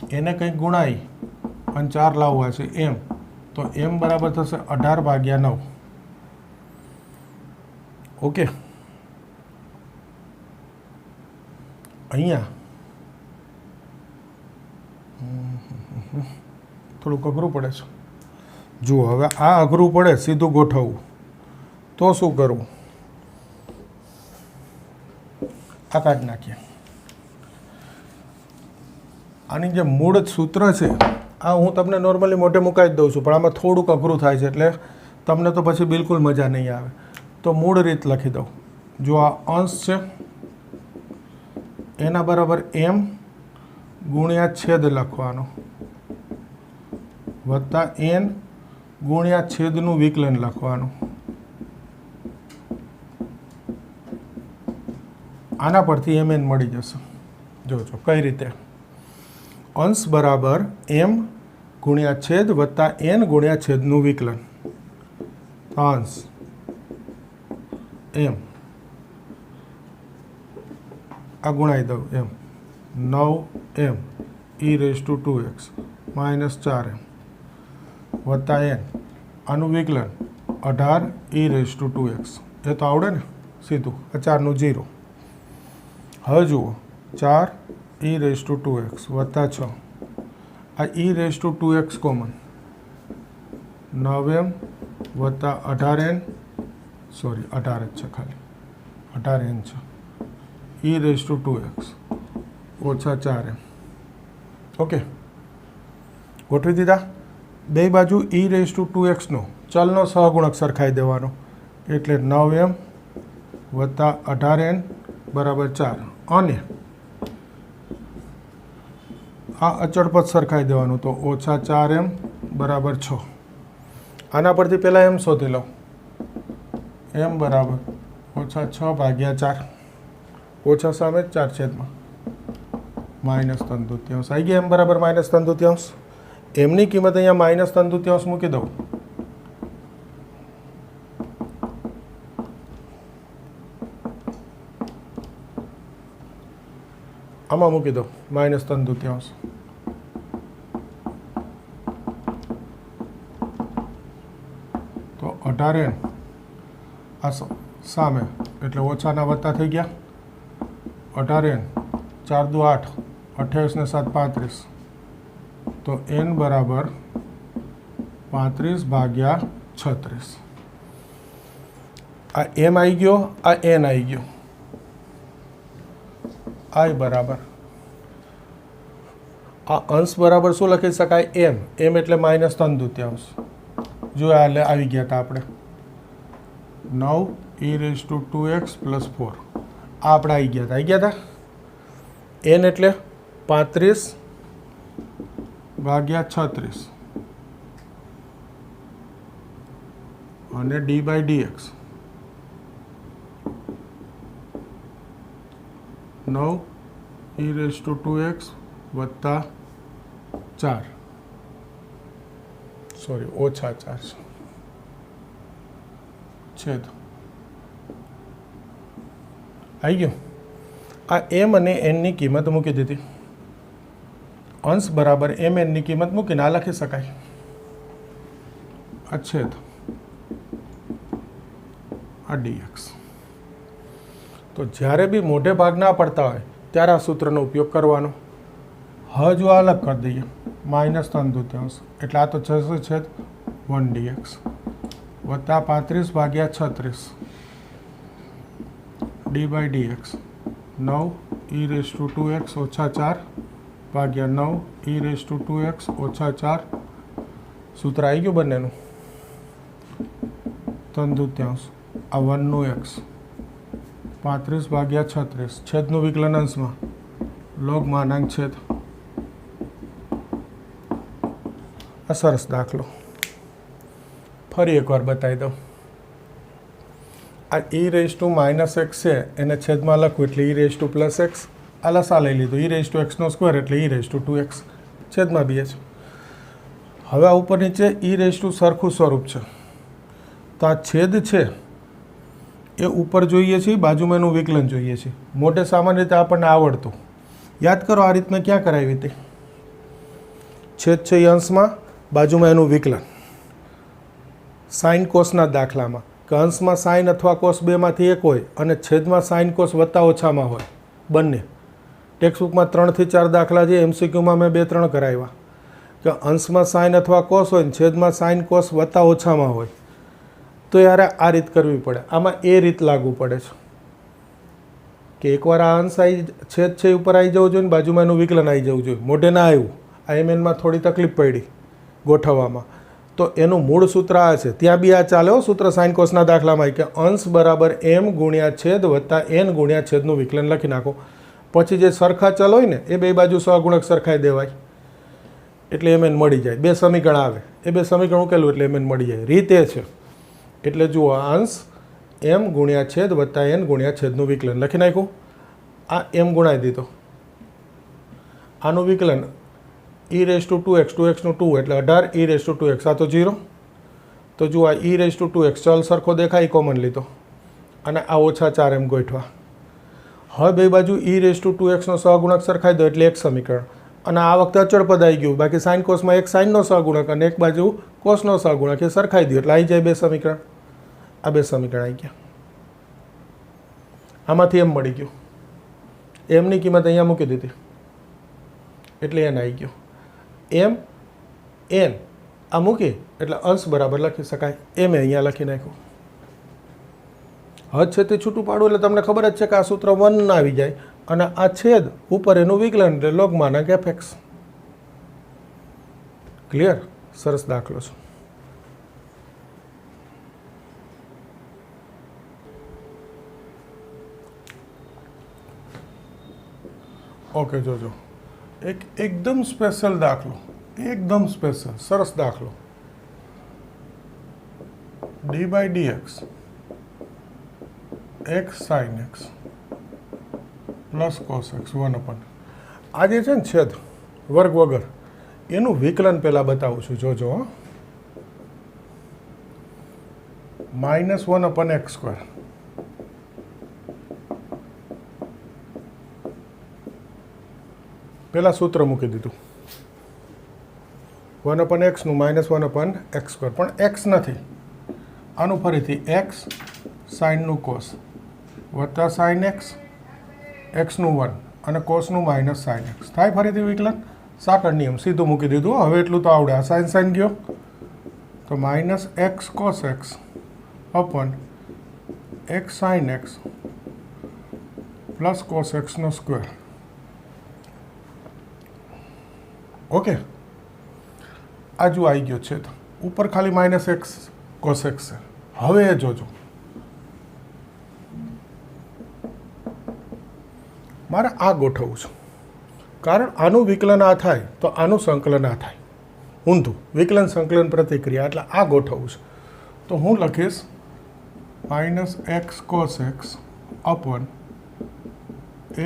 છે એને કંઈક ગુણાઈ અને 4 લાવવા છે એમ, તો એમ બરાબર થશે 18 ભાગ્યા 9. ઓકે, અહીંયા થોડુંક અઘરું પડે છે. જુઓ, હવે આ અઘરું પડે સીધું ગોઠવવું તો શું કરવું? આ કાઢી નાખીએ. આની જે મૂળ સૂત્ર છે આ હું તમને નોર્મલી મોઢે મુકાઈ જ દઉં છું, પણ આમાં થોડુંક અઘરું થાય છે એટલે તમને તો પછી બિલકુલ મજા નહીં આવે. તો મૂળ રીત લખી દઉં. જો આ અંશ છે એના બરાબર m ગુણ્યા છેદ લખવાનો વત્તા n ગુણ્યા છેદનું વિકલન લખવાનું. આના પરથી mn મળી જશે. જોજો કઈ રીતે. અંશ બરાબર m ગુણ્યા છેદ વત્તા n ગુણ્યા છેદનું વિકલન. અંશ m આ ગુણાઈ દઉં એમ 9m e⁻²x -4m વત્તા n આનું વિકલન 18 e⁻²x. એ તો આવડે ને સીધું, આ 4નું 0. હવે જુઓ 4 e⁻²x વત્તા 6 આ e⁻²x કોમન 9m વત્તા 18n, સોરી 18 જ છે ખાલી 18n છે e⁻²x ઓછા 4m. ઓકે, ગોઠવી દીધા. બે બાજુ e⁻²x નો ચલનો સહગુણક સરખાઈ દેવાનો એટલે 9m વત્તા 18n બરાબર 4 અને આ અચળ પદ સરખાઈ દેવાનું તો ઓછા 4m બરાબર 6. આના પરથી પહેલાં m શોધી લઉં. m બરાબર ઓછા 6 ભાગ્યા 4 ઓછા સામે 4 છેદમાં -3/2 આવી ગયા. m બરાબર -3/2. એમની કિંમત અહીંયા -3/2 મૂકી દઉં. આમાં મૂકી દો -3/2. તો 18n આ સામે એટલે ઓછાના વત્તા થઈ ગયા. 18n 4 દુ 8 28 ને 7 35. તો n બરાબર 35 ભાગ્યા 36. આ m આવી ગયો, આ n આવી ગયો. i બરાબર આ અંશ બરાબર શું લખી શકાય? m એટલે -3/2. જો આ આવી ગયા હતા આપણે 9 e⁻²x + 4 આ આપણે આવી ગયા હતા. n એટલે 35 ભાગ્યા 36 અને d/dx 9 e⁻²x વત્તા 4 સોરી ઓછા 4 છેદ આવી ગયું. આ m અને n ની કિંમત મૂકી દીધી. અંશ બરાબર m n ની કિંમત મૂકીને આ લખી શકાય. આ છેદ આ dx. તો જ્યારે બી મોઢે ભાગ ના પડતા હોય ત્યારે આ સૂત્રનો ઉપયોગ કરવાનો. હવે જો અલગ કરી દઈએ -3/2 એટલે આ તો થશે છેદ 1 dx વત્તા 35 ભાગ્યા 36 d by d x 9 e raise to 2x ઓછા 4 ભાગ્યા 9 ઈ રેસ ટુ 2x ઓછા 4 સૂત્ર આવી ગયું બંનેનું 3/3 આ 1નું x 35 ભાગ્યા 36 છેદનું વિકલન અંશમાં લોગ માનાંક છેદ આ સરસ દાખલો ફરી એકવાર બતાવી દઉં આ ઈ રેસ ટુ -x છે એને છેદમાં લખવું એટલે ઈ રેસ ટુ +x આ લસા લઈ લીધું ઈ રેસ ટુ x નો સ્ક્વેર એટલે ઈ રેસ ટુ 2x છેદમાં બે છે હવે આ ઉપર નીચે ઈ રેસ ટુ સરખું સ્વરૂપ છે તો આ છેદ છે એ ઉપર જોઈએ છીએ બાજુમાં એનું વિકલન જોઈએ છીએ મોટે સામાન્ય રીતે આપણને આવડતું યાદ કરો આ રીત મેં ક્યાં કરાવી હતી છેદ છે એ અંશમાં બાજુમાં એનું વિકલન સાઇન કોસના દાખલામાં કે અંશમાં સાઇન અથવા કોસ બેમાંથી એક હોય અને છેદમાં સાઇન કોસ વત્તા ઓછામાં હોય બંને ટેક્સ્ટબુકમાં 3 થી 4 દાખલા છે MCQમાં મેં 2-3 કરાવ્યા કે અંશમાં સાઇન અથવા કોસ હોય ને છેદમાં સાઇન કોસ વત્તા ઓછામાં હોય તો યાર આ રીત કરવી પડે આમાં એ રીત લાગુ પડે છે કે એકવાર આ અંશ છેદ છે ઉપર આવી જવું જોઈએ ને બાજુમાં એનું વિકલન આવી જવું જોઈએ મોઢે ના આવ્યું આ MNમાં થોડી તકલીફ પડી ગોઠવવામાં તો એનું મૂળ સૂત્ર આ છે ત્યાં બી આ ચાલે સૂત્ર સાઇન કોસના દાખલામાં કે અંશ બરાબર m ગુણ્યા છેદ વત્તા n ગુણ્યા છેદનું વિકલન લખી નાખો પછી જે સરખા ચલ હોય ને એ બે બાજુ સહગુણક સરખાઈ દેવાય એટલે mn મળી જાય બે સમીકરણ આવે એ બે સમીકરણ ઉકેલું એટલે mn મળી જાય રીત એ છે એટલે જુઓ અંશ m ગુણ્યા છેદ વત્તા n ગુણ્યા છેદનું વિકલન લખી નાખ્યું આ m ગુણાવી દીધો આનું વિકલન ઈ રેસ ટુ 2x 2x નું 2 એટલે 18 ઈ રેસ ટુ 2x આ તો 0 તો જુઓ આ ઈ રેસ ટુ 2x ચલ સરખો દેખાય કોમન લીધો અને આ ઓછા 4 એમ ગોઠવા હવે બે બાજુ ઈ રેસ ટુ 2x નો સહગુણક સરખાઈ દો એટલે એક સમીકરણ અને આ વખતે અચળ પદ આવી ગયું બાકી સાઇન કોસમાં એક સાઇનનો સહગુણક અને એક બાજુ કોસનો સહગુણક એ સરખાઈ દો એટલે આવી જાય બે સમીકરણ આ બે સમીકરણ આવી ગયા આમાંથી એમ મળી ગયું એમની કિંમત અહીંયા મૂકી દીધી એટલે એન આવી ગયો એમ એન આ મૂકી એટલે અંશ બરાબર લખી શકાય એમ અહીંયા લખી નાખ્યું હદ છે તે છૂટું પાડવું એટલે તમને ખબર જ છે કે આ સૂત્ર 1 આવી જાય અને આ છેદ ઉપર એનું વિકલન એટલે લોગ માનાંક fx ક્લિયર સરસ દાખલો છે ઓકે જોજો એકદમ સ્પેશિયલ દાખલો એકદમ સ્પેશિયલ સરસ દાખલો d by dx x sin x plus cos x 1/. આ જે છે ને છેદ વર્ગ વગર એનું વિકલન પહેલાં બતાવું છું જોજો -1/x². પહેલાં સૂત્ર મૂકી દીધું 1/x નું -1/x² પણ x નથી આનું ફરીથી x સાઇનનું કોસ વત્તા સાઇન x x નું 1 અને કોસનું માઇનસ સાઇન x થાય ફરીથી વિકલન સાકળ નિયમ સીધું મૂકી દીધું હવે એટલું તો આવડે આ સાઇન સાઇન ગયો તો -x cos x અપન x sin x plus cos x નો સ્ક્વેર ઓકે આજુ આવી ગયો છે તો ઉપર ખાલી -x cos x છે હવે એ જોજો મારે આ ગોઠવવું છું કારણ આનું વિકલન આ થાય તો આનું સંકલન આ થાય ઊંધું વિકલન સંકલન પ્રતિક્રિયા એટલે આ ગોઠવવું છે તો હું લખીશ -x cos x અપન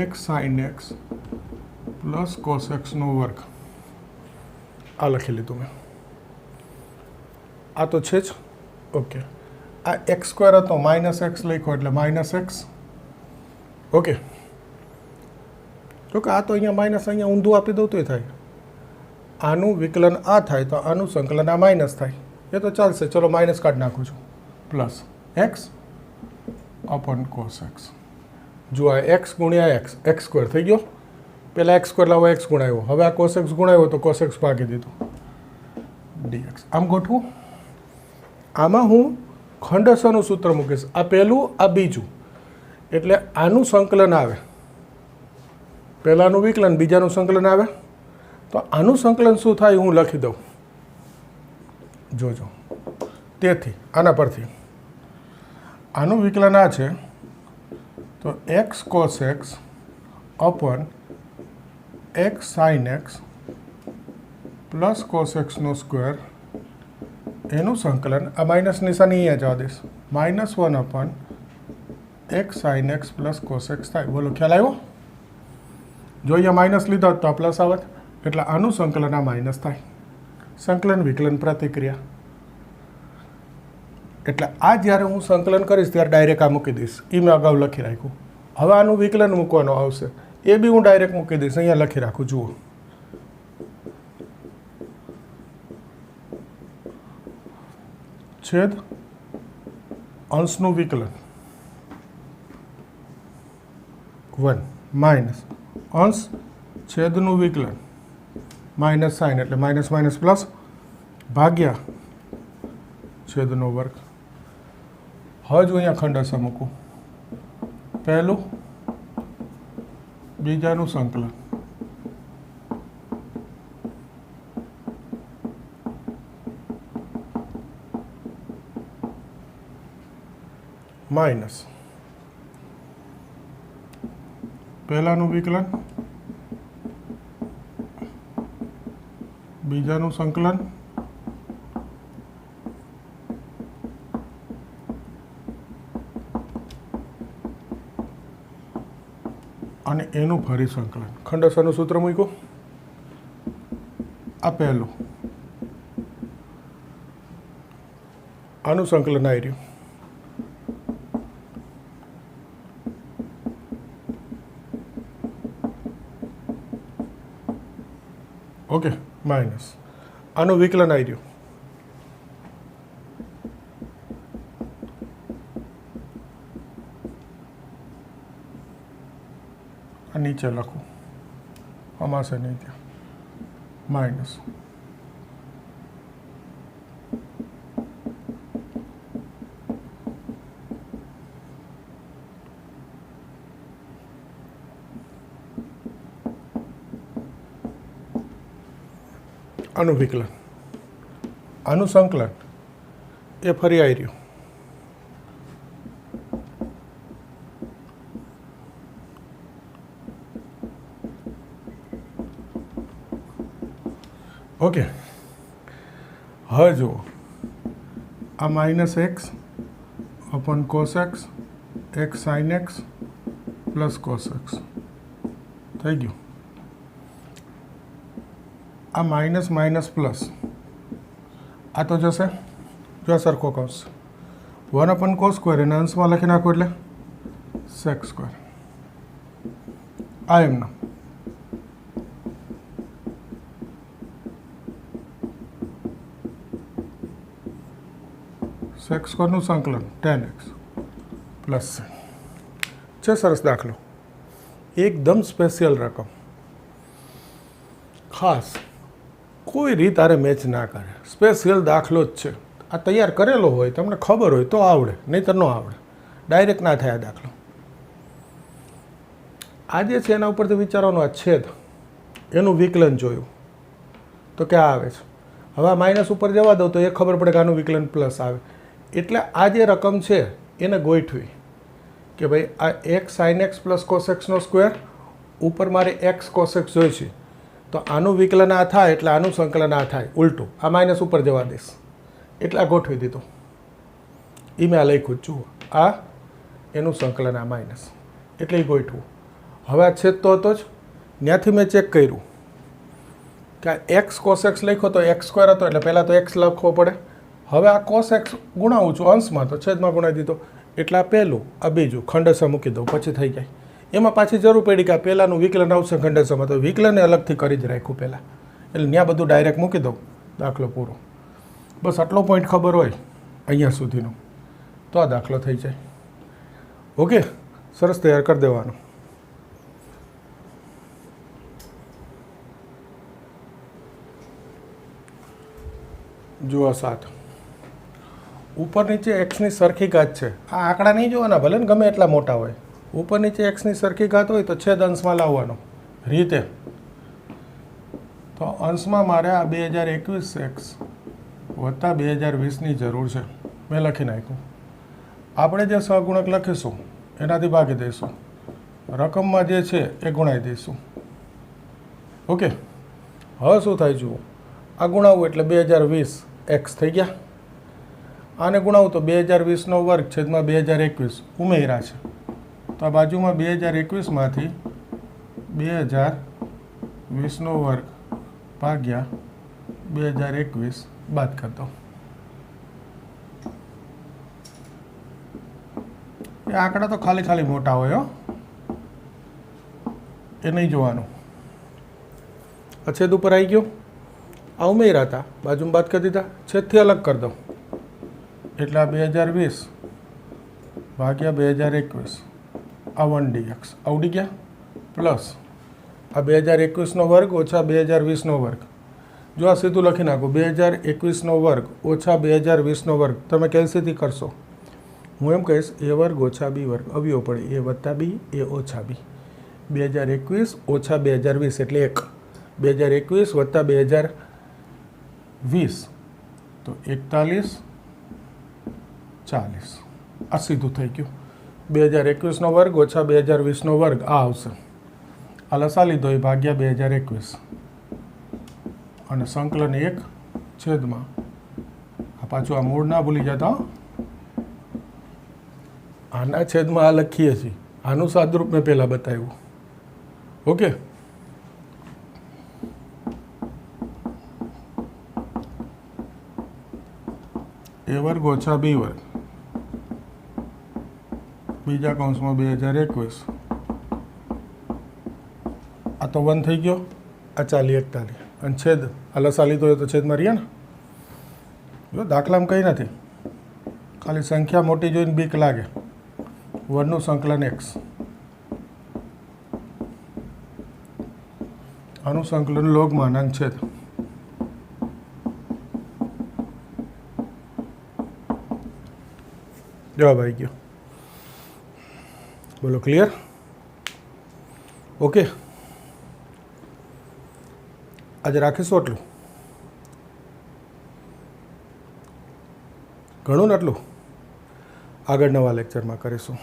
x sin x plus cos x નો વર્ગ આ લખી લીધું મેં આ તો છે જ ઓકે આ x² હતો -x લખ્યો એટલે -x ઓકે તો કે આ તો અહીંયા ઊંધું આપી દઉં તોય થાય આનું વિકલન આ થાય તો આનું સંકલન આ માઇનસ થાય એ તો ચાલશે ચલો માઇનસ કાઢી નાખું છું પ્લસ x અપન કોસ x જો આ x ગુણ્યા x² થઈ ગયો પહેલાં x² લાવો x ગુણાવ્યો હવે આ કોસ x ગુણાવ્યો તો કોસ x ભાગી દીધું dx આમ ગોઠવું આમાં હું ખંડસરનું સૂત્ર મૂકીશ આ પહેલું આ બીજું એટલે આનું સંકલન આવે, પહેલાંનું વિકલન બીજાનું સંકલન આવે, તો આનું સંકલન શું થાય હું લખી દઉં, જોજો. તેથી આના પરથી આનું વિકલન આ છે, તો x cos x upon x sine x plus cos એક્સનો સ્ક્વેર એનું સંકલન, આ માઇનસ નિશાની અહીંયા જવા દઈશ, -1 upon x sine x plus cos x થાય. બોલો ખ્યાલ આવ્યો? જો અહીંયા માઇનસ લીધો તો આ પ્લસ આવત, એટલે આનું સંકલન આ માઇનસ થાય. સંકલન વિકલન પ્રતિક્રિયા. એટલે આ જ્યારે હું સંકલન કરીશ ત્યારે ડાયરેક્ટ આ મૂકી દઈશ, એ મેં અગાઉ લખી રાખ્યું. હવે આનું વિકલન મૂકવાનું આવશે, એ બી હું ડાયરેક્ટ મૂકી દઈશ, અહીંયા લખી રાખું. જુઓ, છેદ અંશનું વિકલન 1 માઇનસ અંશ છેદનું વિકલન માઇનસ સાઇન, એટલે માઇનસ માઇનસ પ્લસ ભાગ્યા છેદનો વર્ગ. હવે જો અહીંયા ખંડસ મૂકું, પહેલું બીજાનું સંકલન માઇનસ પહેલાનું વિકલન બીજાનું સંકલન અને એનું ફરી સંકલન. ખંડસાનું સૂત્ર મૂક્યું, આ પહેલું, આનું સંકલન આવી રહ્યું, ઓકે, માઇનસ આનું વિકલન આવી રહ્યું, આ નીચે લખું, અમાશે નહીં ત્યાં, માઇનસ આનું વિકલન, આનું સંકલન એ ફરી આવી રહ્યું, ઓકે. હવે જુઓ, આ minus x upon cos x x sine x plus cos x થઈ ગયું. આ માઇનસ માઇનસ પ્લસ આ તો જશે, જો સરખો કૌંસ 1 અપોન કોસ સ્ક્વેર એને અંશમાં લખી નાખો એટલે સેક સ્ક્વેર. આ એમનો સેક સ્ક્વેરનું સંકલન tan x પ્લસ છે. સરસ દાખલો, એકદમ સ્પેશિયલ રકમ, ખાસ કોઈ રીત આરે મેચ ના કરે, સ્પેશિયલ દાખલો જ છે. આ તૈયાર કરેલો હોય, તમને ખબર હોય તો આવડે, નહીંતર ન આવડે, ડાયરેક્ટ ના થાય આ દાખલો. આજે છે એના ઉપરથી વિચારવાનું, આ છેદ એનું વિકલન જોયું તો ક્યાં આવે છે. હવે આ માઇનસ ઉપર જવા દો તો એ ખબર પડે કે આનું વિકલન પ્લસ આવે. એટલે આ જે રકમ છે એને ગોઠવી કે ભાઈ આ x sine x plus cos એક્સનો સ્ક્વેર, ઉપર મારે એક્સ કોસ એક્સ જોઈએ છે, તો આનું વિકલન આ થાય એટલે આનું સંકલન આ થાય, ઉલટું આ માઇનસ ઉપર જવા દઈશ, એટલે આ ગોઠવી દીધું. એ મેં આ લખ્યું જ, જુઓ, આ એનું સંકલન આ માઇનસ, એટલે એ ગોઠવું. હવે આ છેદ તો હતો જ, ત્યાંથી મેં ચેક કર્યું કે આ એક્સ કોસ એક્સ લખ્યો તો એક્સ સ્ક્વેર હતો, એટલે પહેલાં તો એક્સ લખવો પડે. હવે આ કોસ એક્સ ગુણાવું છું અંશમાં, તો છેદમાં ગુણાવી દીધો, એટલે આ પહેલું આ બીજું ખંડસા મૂકી દઉં, પછી થઈ જાય. એમાં પાછી જરૂર પડી કે આ પહેલાંનું વિકલન આવશે ખંડસામાં, તો વિકલન અલગથી કરી જ રાખ્યું પહેલાં, એટલે ત્યાં બધું ડાયરેક્ટ મૂકી દઉં, દાખલો પૂરો. બસ આટલો પોઈન્ટ ખબર હોય અહીંયા સુધીનો તો આ દાખલો થઈ જાય. ઓકે, સરસ, તૈયાર કરી દેવાનું. જુઓ 7, ઉપર નીચે એક્સની સરખી ઘાત છે. આ આંકડા નહીં જોવાના, ભલે ને ગમે એટલા મોટા હોય, ઉપર નીચે એક્સની સરખી ઘાત હોય તો છેદ અંશમાં લાવવાનો રીતે. તો અંશમાં મારે આ 2021x વત્તા 2020ની જરૂર છે. મેં લખી નાખ્યું. આપણે જે સહગુણક લખીશું એનાથી ભાગી દઈશું, રકમમાં જે છે એ ગુણાઈ દઈશું. ઓકે, હવે શું થાય જુઓ, આ ગુણાવું એટલે 2020x થઈ ગયા. આને ગુણાવું તો 2020નો વર્ગ છેદમાં 2021 ઉમેર્યા છે. તો આ બાજુમાં 2021માંથી 2020નો વર્ગ ભાગ્યા 2021 બાદ કરી દો. એ આંકડા તો ખાલી ખાલી મોટા હોય હો, એ નહીં જોવાનું. છેદ ઉપર આવી ગયો, આ ઉમેર્યા હતા, બાજુમાં બાદ કરી દીધા, છેદથી અલગ કરી દો એટલે આ 2020 ભાગ્યા 2021 આ 1dx આવડી ગયા, પ્લસ આ 2021નો વર્ગ ઓછા 2020નો વર્ગ. જો આ સીધું લખી નાખો, 2021નો વર્ગ ઓછા 2020નો વર્ગ. તમે કેલ્સીથી કરશો, હું એમ કહીશ એ વર્ગ ઓછા બી વર્ગ, અવયવ પડે એ વત્તા બી એ ઓછા બી. 2021 ઓછા 2020 એટલે 1. 2021 વત્તા 2020 તો 41 40. આ સીધું થઈ ગયું. 2021નો વર્ગ ઓછા 2020નો વર્ગ આ આવશે. આ લસા લીધો એ ભાગ્યા 2021 અને સંકલન 1 છેદમાં આ પાછું આ મૂળ ના ભૂલી જતા, આના છેદમાં આ લખીએ છીએ. આનું સાદરૂપ મેં પહેલાં બતાવ્યું. ઓકે, એ વર્ગ ઓછા બી વર્ગ બીજા કૌંસમાં 2021 આ તો 1 થઈ ગયો, આ 40 41 અને છેદ આ લસા લીધો હોય તો છેદમાં રહ્યા ને. જો દાખલામાં કંઈ નથી, ખાલી સંખ્યા મોટી જોઈને બીક લાગે. વર્ગનું સંકલન x, આનું સંકલન લોગમાં અનંત છેદ. જવાબ આવી ગયો. બોલો ક્લિયર? ઓકે, આજે રાખીશું આટલું. ઘણું ને આટલું, આગળ નવા લેક્ચરમાં કરીશું.